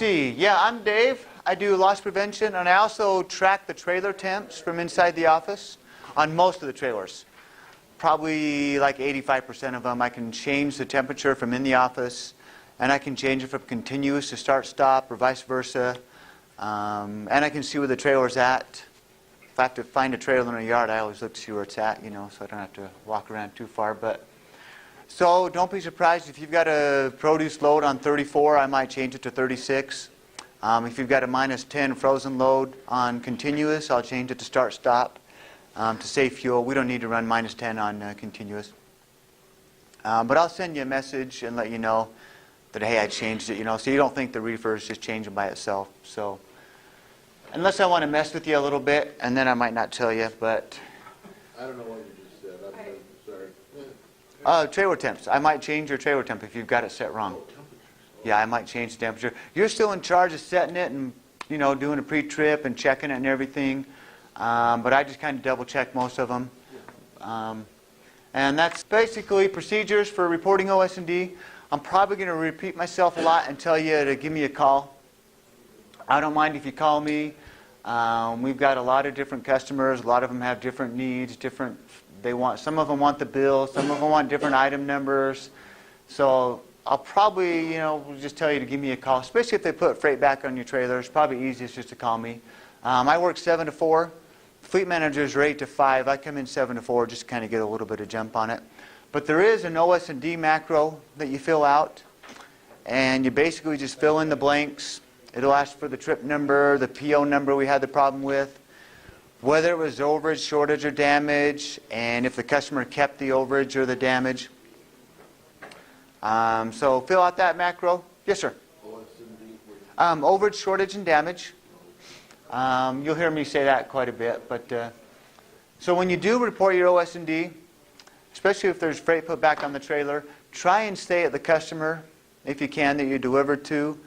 see. Yeah, I'm Dave. I do loss prevention, and I also track the trailer temps from inside the office on most of the trailers. Probably like 85% of them. I can change the temperature from in the office, and I can change it from continuous to start-stop or vice versa. And I can see where the trailer's at. If I have to find a trailer in a yard, I always look to see where it's at, so I don't have to walk around too far. So don't be surprised if you've got a produce load on 34, I might change it to 36. If you've got a -10 frozen load on continuous, I'll change it to start-stop to save fuel. We don't need to run -10 on continuous. But I'll send you a message and let you know that, hey, I changed it, so you don't think the reefer is just changing by itself. So unless I want to mess with you a little bit, and then I might not tell you, but... I don't know what you just said. I'm sorry. Trailer temps. I might change your trailer temp if you've got it set wrong. Yeah, I might change the temperature. You're still in charge of setting it and, doing a pre-trip and checking it and everything. But I just kind of double check most of them. And that's basically procedures for reporting OS&D. I'm probably going to repeat myself a lot and tell you to give me a call. I don't mind if you call me. We've got a lot of different customers. A lot of them have different needs, some of them want the bill, some of them want different item numbers. So I'll probably, just tell you to give me a call, especially if they put freight back on your trailer. It's probably easiest just to call me. I work 7 to 4. Fleet managers are 8 to 5. I come in 7 to 4 just to kind of get a little bit of jump on it. But there is an OS&D macro that you fill out, and you basically just fill in the blanks. It'll ask for the trip number, the PO number we had the problem with, whether it was overage, shortage, or damage, and if the customer kept the overage or the damage. So fill out that macro. Yes, sir. Overage, shortage, and damage. You'll hear me say that quite a bit. So when you do report your OS&D, especially if there's freight put back on the trailer, try and stay at the customer if you can that you delivered to.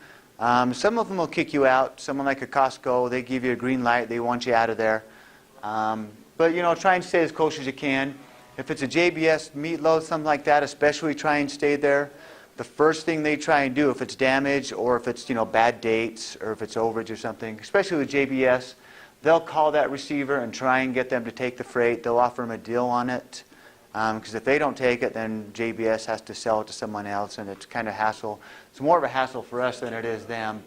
Some of them will kick you out. Someone like a Costco, they give you a green light. They want you out of there. But try and stay as close as you can. If it's a JBS meat load, something like that, especially try and stay there. The first thing they try and do, if it's damage or if it's bad dates or if it's overage or something, especially with JBS, they'll call that receiver and try and get them to take the freight. They'll offer them a deal on it. Because if they don't take it, then JBS has to sell it to someone else, and it's kind of hassle. It's more of a hassle for us than it is them.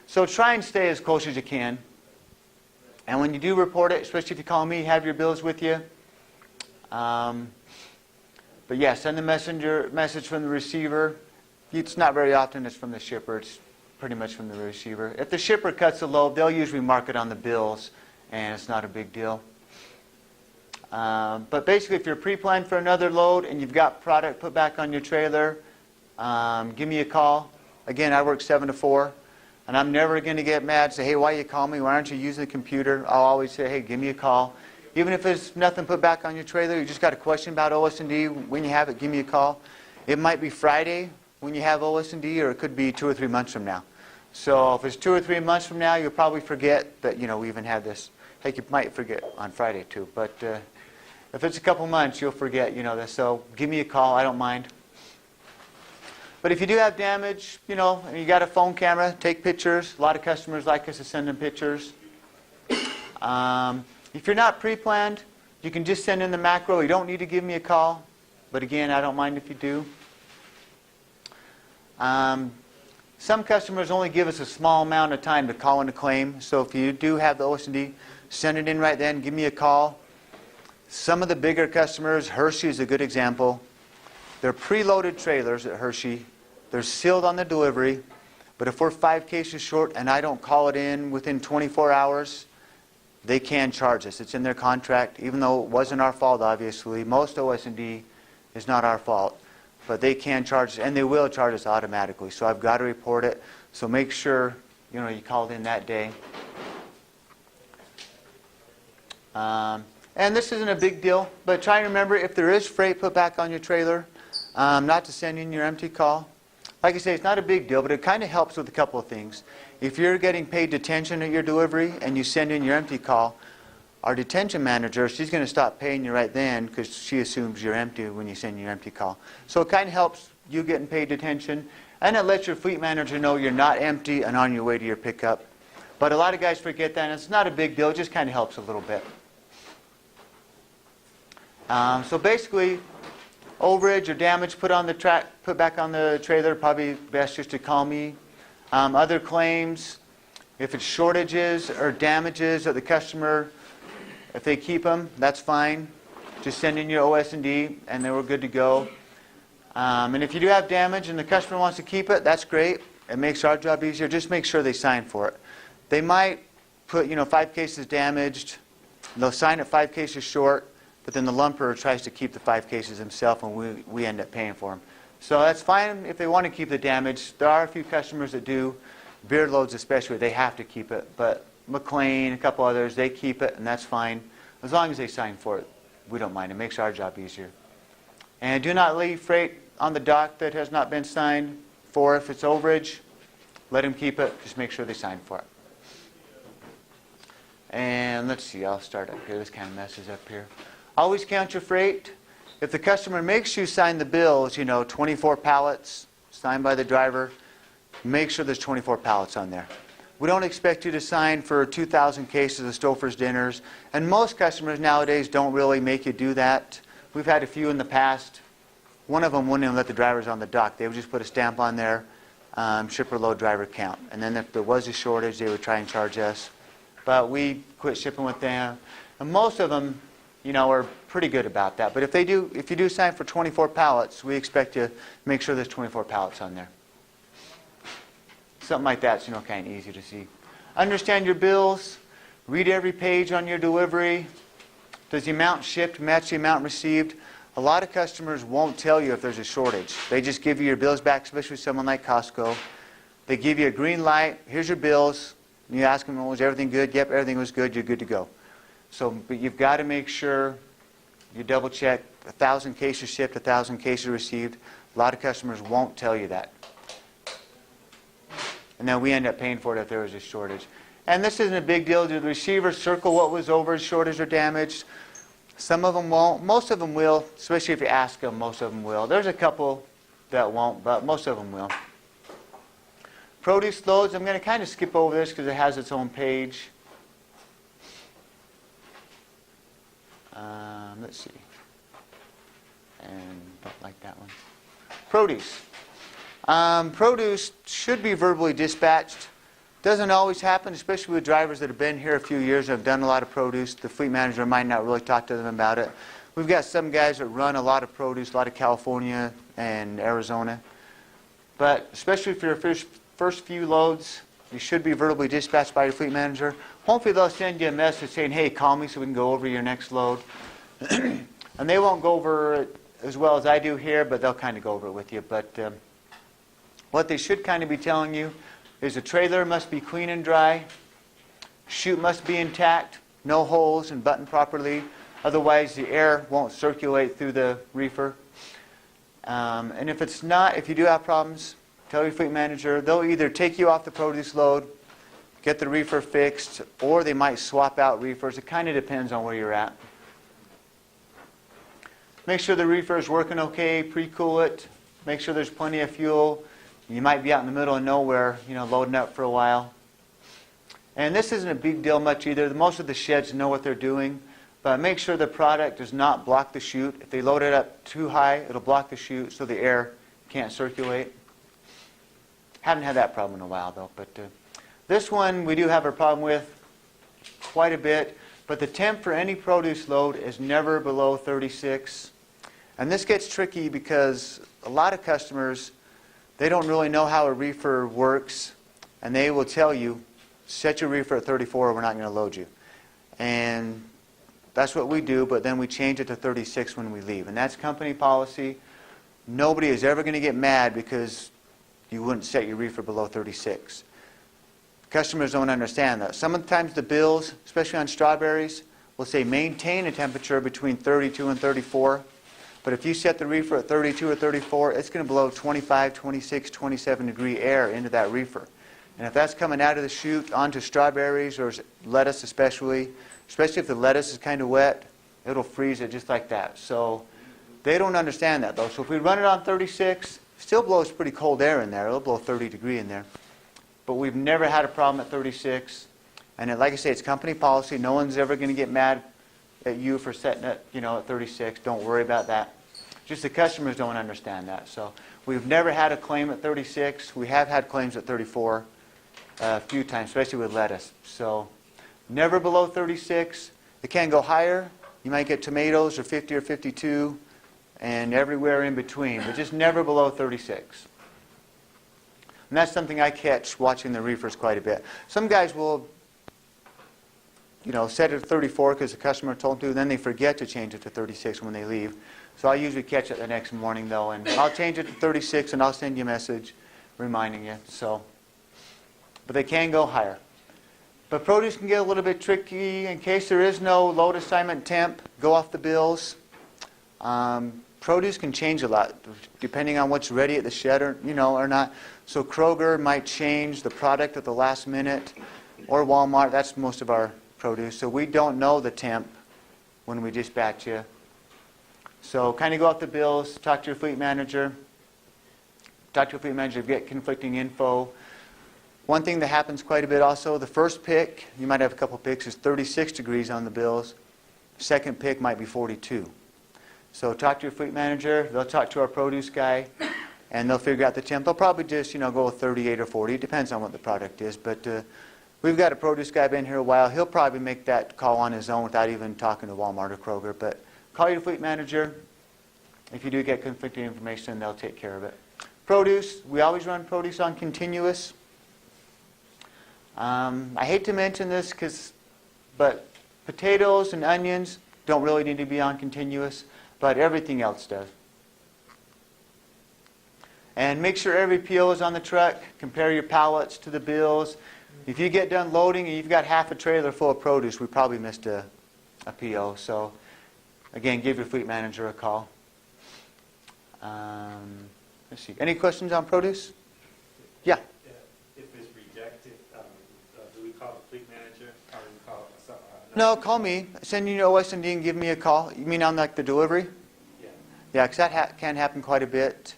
So try and stay as close as you can. And when you do report it, especially if you call me, have your bills with you. But yeah, send the message from the receiver. It's not very often it's from the shipper. It's pretty much from the receiver. If the shipper cuts the load, they'll usually mark it on the bills, and it's not a big deal. But basically, if you're pre-planned for another load and you've got product put back on your trailer, give me a call. Again, I work 7 to 4. And I'm never going to get mad and say, hey, why you call me? Why aren't you using the computer? I'll always say, hey, give me a call. Even if there's nothing put back on your trailer, you just got a question about OS&D, when you have it, give me a call. It might be Friday when you have OS&D, or it could be 2 or 3 months from now. So if it's 2 or 3 months from now, you'll probably forget that, we even had this. Heck, you might forget on Friday too. But if it's a couple months, you'll forget, this. So give me a call. I don't mind. But if you do have damage, and you got a phone camera, take pictures. A lot of customers like us to send them pictures. If you're not pre-planned, you can just send in the macro. You don't need to give me a call. But again, I don't mind if you do. Some customers only give us a small amount of time to call in a claim. So if you do have the OS&D, send it in right then. Give me a call. Some of the bigger customers, Hershey is a good example. They're preloaded trailers at Hershey. They're sealed on the delivery. But if we're 5 cases short and I don't call it in within 24 hours, they can charge us. It's in their contract, even though it wasn't our fault, obviously. Most OS&D is not our fault. But they can charge us, and they will charge us automatically. So I've got to report it. So make sure you called in that day. And this isn't a big deal, but try and remember, if there is freight put back on your trailer, not to send in your empty call. Like I say, it's not a big deal, but it kind of helps with a couple of things. If you're getting paid detention at your delivery and you send in your empty call, our detention manager, she's going to stop paying you right then because she assumes you're empty when you send your empty call. So it kind of helps you getting paid detention. And it lets your fleet manager know you're not empty and on your way to your pickup. But a lot of guys forget that, and it's not a big deal. It just kind of helps a little bit. So basically, overage or damage put back on the trailer, probably best just to call me. Other claims, if it's shortages or damages that the customer, if they keep them, that's fine. Just send in your OS&D, and then we're good to go. And if you do have damage and the customer wants to keep it, that's great. It makes our job easier. Just make sure they sign for it. They might put, 5 cases damaged. They'll sign it 5 cases short, but then the lumper tries to keep the 5 cases himself, and we end up paying for them. So that's fine if they want to keep the damage. There are a few customers that do. Beard loads especially, they have to keep it. But McLean, a couple others, they keep it, and that's fine. As long as they sign for it, we don't mind. It makes our job easier. And do not leave freight on the dock that has not been signed for. If it's overage, let them keep it. Just make sure they sign for it. And let's see, I'll start up here. This kind of messes up here. Always count your freight. If the customer makes you sign the bills, 24 pallets signed by the driver, make sure there's 24 pallets on there. We don't expect you to sign for 2,000 cases of Stouffer's dinners. And most customers nowadays don't really make you do that. We've had a few in the past. One of them wouldn't even let the drivers on the dock. They would just put a stamp on there, shipper load driver count. And then if there was a shortage, they would try and charge us. But we quit shipping with them. And most of them, are pretty good about that. But if you do sign for 24 pallets, we expect you to make sure there's 24 pallets on there. Something like that's, kind of easy to see. Understand your bills. Read every page on your delivery. Does the amount shipped match the amount received? A lot of customers won't tell you if there's a shortage. They just give you your bills back, especially someone like Costco. They give you a green light. Here's your bills. You ask them, was everything good? Yep, everything was good. You're good to go. But you've got to make sure you double check. 1,000 cases shipped, 1,000 cases received. A lot of customers won't tell you that. And then we end up paying for it if there was a shortage. And this isn't a big deal. Do the receivers circle what was over, shortage or damaged? Some of them won't. Most of them will, especially if you ask them, most of them will. There's a couple that won't, but most of them will. Produce loads, I'm going to kind of skip over this because it has its own page. Let's see. And don't like that one. Produce. Produce should be verbally dispatched. Doesn't always happen, especially with drivers that have been here a few years and have done a lot of produce. The fleet manager might not really talk to them about it. We've got some guys that run a lot of produce, a lot of California and Arizona. But especially for your first few loads, you should be verbally dispatched by your fleet manager. Hopefully they'll send you a message saying, hey, call me so we can go over your next load. And they won't go over it as well as I do here, but they'll kind of go over it with you. But what they should kind of be telling you is the trailer must be clean and dry, chute must be intact, no holes and buttoned properly, otherwise the air won't circulate through the reefer. And if it's not, if you do have problems, tell your fleet manager. They'll either take you off the produce load, get the reefer fixed, or they might swap out reefers. It kind of depends on where you're at. Make sure the reefer is working okay, pre-cool it, make sure there's plenty of fuel. You might be out in the middle of nowhere, loading up for a while. And this isn't a big deal much either. Most of the sheds know what they're doing. But make sure the product does not block the chute. If they load it up too high, it'll block the chute so the air can't circulate. Haven't had that problem in a while, though. But this one we do have a problem with quite a bit. But the temp for any produce load is never below 36. And this gets tricky because a lot of customers, they don't really know how a reefer works, and they will tell you, set your reefer at 34 or we're not going to load you. And that's what we do, but then we change it to 36 when we leave. And that's company policy. Nobody is ever going to get mad because you wouldn't set your reefer below 36. Customers don't understand that. Sometimes the bills, especially on strawberries, will say maintain a temperature between 32 and 34. But if you set the reefer at 32 or 34, it's going to blow 25, 26, 27 degree air into that reefer. And if that's coming out of the chute onto strawberries or lettuce especially if the lettuce is kind of wet, it'll freeze it just like that. So they don't understand that though. So if we run it on 36, Still blows pretty cold air in there. It'll blow 30 degree in there. But we've never had a problem at 36. And like I say, it's company policy. No one's ever going to get mad at you for setting it, at 36. Don't worry about that. Just the customers don't understand that. So we've never had a claim at 36. We have had claims at 34 a few times, especially with lettuce. So never below 36. It can go higher. You might get tomatoes or 50 or 52 and everywhere in between, but just never below 36. And that's something I catch watching the reefers quite a bit. Some guys will set it at 34 because the customer told them to, then they forget to change it to 36 when they leave. So I usually catch it the next morning though, and I'll change it to 36 and I'll send you a message reminding you. But they can go higher. But produce can get a little bit tricky. In case there is no load assignment temp, go off the bills. Produce can change a lot depending on what's ready at the shed or not. So Kroger might change the product at the last minute, or Walmart. That's most of our produce. So we don't know the temp when we dispatch you. So kind of go off the bills, talk to your fleet manager. Talk to your fleet manager, get conflicting info. One thing that happens quite a bit also, the first pick, you might have a couple picks, is 36 degrees on the bills. Second pick might be 42. So talk to your fleet manager, they'll talk to our produce guy, and they'll figure out the temp. They'll probably just, go with 38 or 40. It depends on what the product is. But we've got a produce guy been here a while. He'll probably make that call on his own without even talking to Walmart or Kroger. But call your fleet manager. If you do get conflicting information, they'll take care of it. Produce, we always run produce on continuous. I hate to mention this, but potatoes and onions don't really need to be on continuous, but everything else does. And make sure every PO is on the truck. Compare your pallets to the bills. If you get done loading and you've got half a trailer full of produce, we probably missed a PO. So, again, give your fleet manager a call. Let's see. Any questions on produce? Yeah. If it's rejected, do we call the fleet manager or do we call No, call me. Send you to OS&D and give me a call. You mean on like the delivery? Yeah. Yeah, because that can happen quite a bit.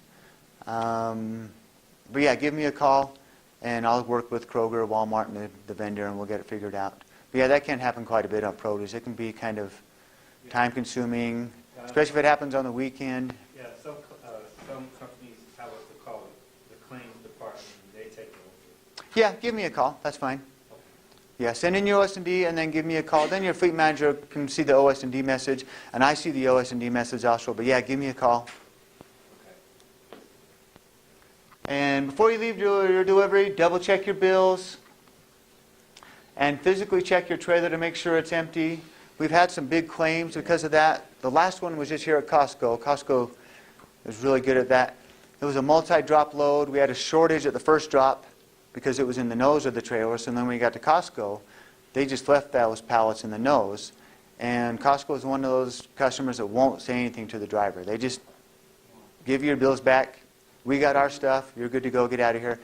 But yeah, give me a call, and I'll work with Kroger, Walmart, and the vendor, and we'll get it figured out. But yeah, that can happen quite a bit on produce. It can be kind of time-consuming, especially if it happens on the weekend. Yeah, some companies have us to call the claims department, and they take it over. Yeah, give me a call. That's fine. Yeah, send in your OS&D and then give me a call. Then your fleet manager can see the OS&D message, and I see the OS&D message also. But yeah, give me a call. And before you leave your delivery, double check your bills and physically check your trailer to make sure it's empty. We've had some big claims because of that. The last one was just here at Costco. Costco is really good at that. It was a multi-drop load. We had a shortage at the first drop because it was in the nose of the trailer. So then when we got to Costco, they just left those pallets in the nose. And Costco is one of those customers that won't say anything to the driver. They just give you your bills back. We got our stuff. You're good to go. Get out of here.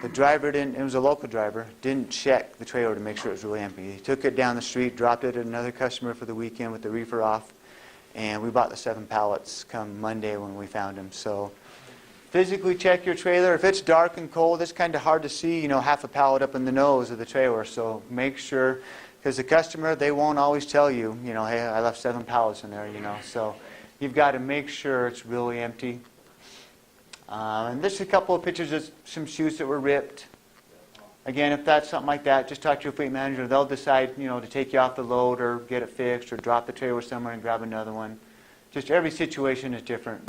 The driver didn't, it was a local driver, didn't check the trailer to make sure it was really empty. He took it down the street, dropped it at another customer for the weekend with the reefer off, and we bought the 7 pallets come Monday when we found them. So physically check your trailer. If it's dark and cold, it's kind of hard to see, half a pallet up in the nose of the trailer. So make sure, because the customer, they won't always tell you, hey, I left 7 pallets in there, So you've got to make sure it's really empty. And there's a couple of pictures of some shoes that were ripped. Again, if that's something like that, just talk to your fleet manager. They'll decide, to take you off the load or get it fixed or drop the trailer somewhere and grab another one. Just every situation is different.